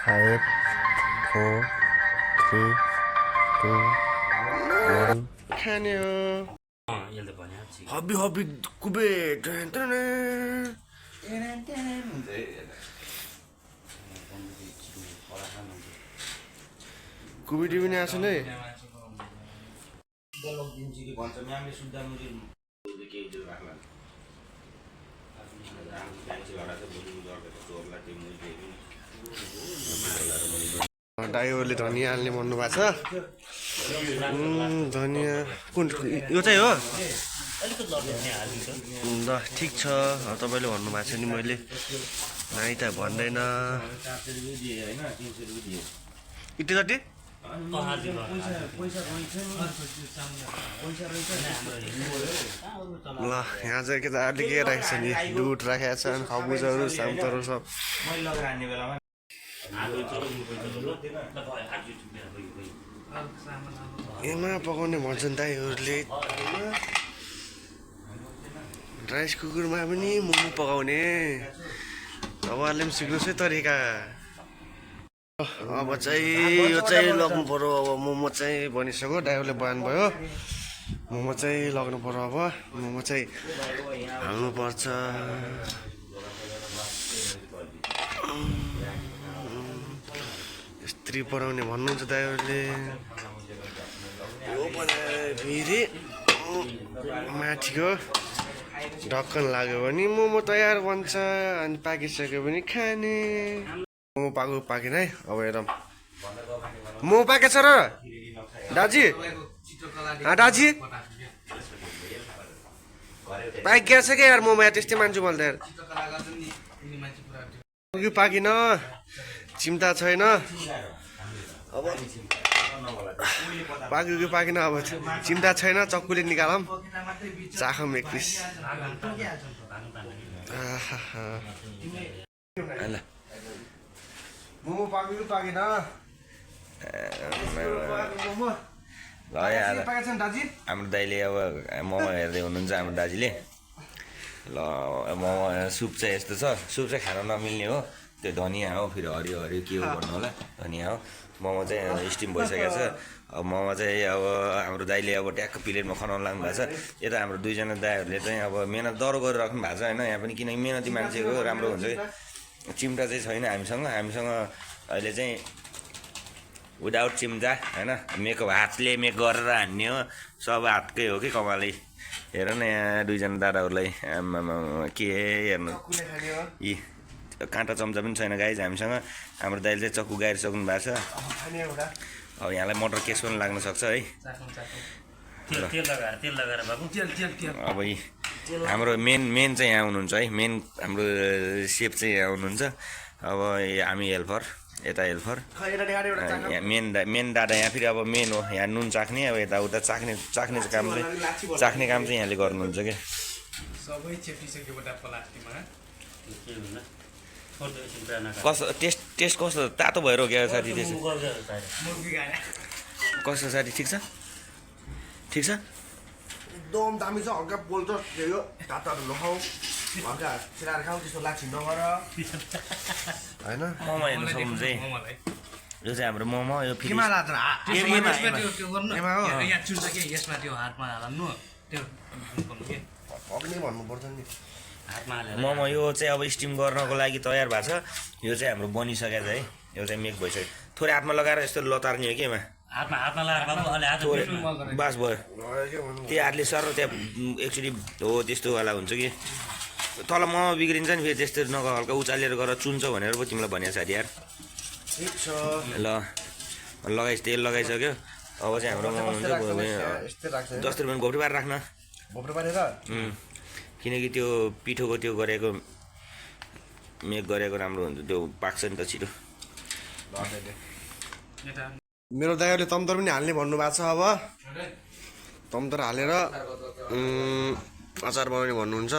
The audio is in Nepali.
5, 4, 3, 2, 1 खाने हो यसले भन्यो हबी हबी कुबे कुबी टिभी नि आछ नै भन्छ म्यामले सुन्दा मुझे केही जो राख्ला ड्राइभरले धनियाँ हाल्ने भन्नुभएको छ धनियाँ कुन यो चाहिँ हो ल ठिक छ तपाईँले भन्नुभएको छ नि मैले नाइ त भन्दैन यति जति ल यहाँ चाहिँ केटाहरूले के राखेको छ नि दुध राखेको छ खरबुजाहरू सामतहरू सब एमा पकाउने भन्छन् दाइहरूले राइस कुकरमा पनि मोमो पकाउने तपाईँहरूले पनि सिक्नुहोस् है तरिका अब चाहिँ यो चाहिँ लग्नु पर्यो अब मोमो चाहिँ बनिसक्यो ड्राइभरले बयान भयो मोमो चाहिँ लग्नु पर्यो अब मोमो चाहिँ हाल्नुपर्छ स्त्री पढाउने भन्नुहुन्छ ड्राइभरले यो बनाए फेरि माथिको ढक्कन लाग्यो भने मोमो तयार बन्छ अनि पाकिसक्यो भने खाने मोमो पाकेन है अब हेरौँ मोमो पाकेछ र दाजी दाजी पाकिया छ क्या यार मोमो यहाँ त्यस्तै मान्छु मैले त यार पाकिन चिम्टा छैन अब पाक्यो कि पाकिन अब चिम्टा छैन चक्कुले निकालौँ चाखौँ एक पिस मोमो पाक्यो कि पाकेन हाम्रो दाइले अब मोमो हेर्दै हुनुहुन्छ हाम्रो दाजुले ल मोमो सुप चाहिँ यस्तो छ सुप चाहिँ खान नमिल्ने हो त्यो धनियाँ हो फेरि हरियो हरियो के हो भन्नु होला धनियाँ हो मोमो चाहिँ स्टिम भइसकेको छ अब मोमो चाहिँ अब हाम्रो दाइले अब ट्याक्क प्लेटमा खनाउनु लाग्नु भएको छ यता हाम्रो दुईजना दाइहरूले चाहिँ अब मेहनत दह्रो गरेर राख्नु भएको छ होइन यहाँ पनि किनकि मेहनती मान्छेको राम्रो हुन्छ कि चिम्टा चाहिँ छैन हामीसँग अहिले चाहिँ विदाउट चिम्टा होइन मेकअप हातले मेक गरेर हान्ने हो सब हातकै हो कि कमालै हेर न यहाँ दुईजना दादाहरूलाई के हेर्नु यी काँटा चम्चा पनि छैन गाइज हामीसँग हाम्रो दाइले चाहिँ चक्कु गाइसक्नु भएको छ अब यहाँलाई मटर केस पनि लाग्न सक्छ है अब यी हाम्रो मेन चाहिँ यहाँ हुनुहुन्छ है मेन हाम्रो सेफ चाहिँ यहाँ हुनुहुन्छ अब हामी हेल्पर यता हेल्पर यहाँ मेन दादा यहाँ फेरि अब मेन हो यहाँ नुन चाख्ने अब यताउता चाख्ने काम चाहिँ यहाँले गर्नुहुन्छ क्या कस्तो टेस्ट कस्तो तातो भएर हो क्या साथी त्यसो कस्तो साथी ठिक छ एकदम दामी छ हल्का पोल्छ यो तातोहरू नखाऊ हल्का छिराएर खाऊ त्यस्तो लाछि नगर होइन मोमो हेर्नु सक्नु चाहिँ यो चाहिँ हाम्रो मोमो यो फेरि भन्नुपर्छ नि मोमो यो चाहिँ अब स्टिम गर्नको लागि तयार भएको छ यो चाहिँ हाम्रो बनिसकेको छ है यो चाहिँ मेक भइसक्यो थोरै हातमा लगाएर यस्तो लतार्ने हो कि यसमा बास भयो त्यो हातले सर त्यहाँ एक्चुली हो त्यस्तोवाला हुन्छ कि तल मोमो बिग्रिन्छ नि फेरि त्यस्तो नगर हल्का उचालेर गरेर चुन्छ भनेर पो तिमीलाई भनेको साथी यार ठिक छ ल तेल लगाइसक्यो अब चाहिँ हाम्रो मोमो हुन्छ 10 रुपियाँ घोप्टी पारेर राख्न किनकि त्यो पिठोको त्यो गरेको मेक गरेको राम्रो हुन्छ त्यो पाक्छ नि त छिटो मेरो दाइहरूले तमतर पनि हाल्ने भन्नुभएको छ अब तमतर हालेर अचार बनाउने भन्नुहुन्छ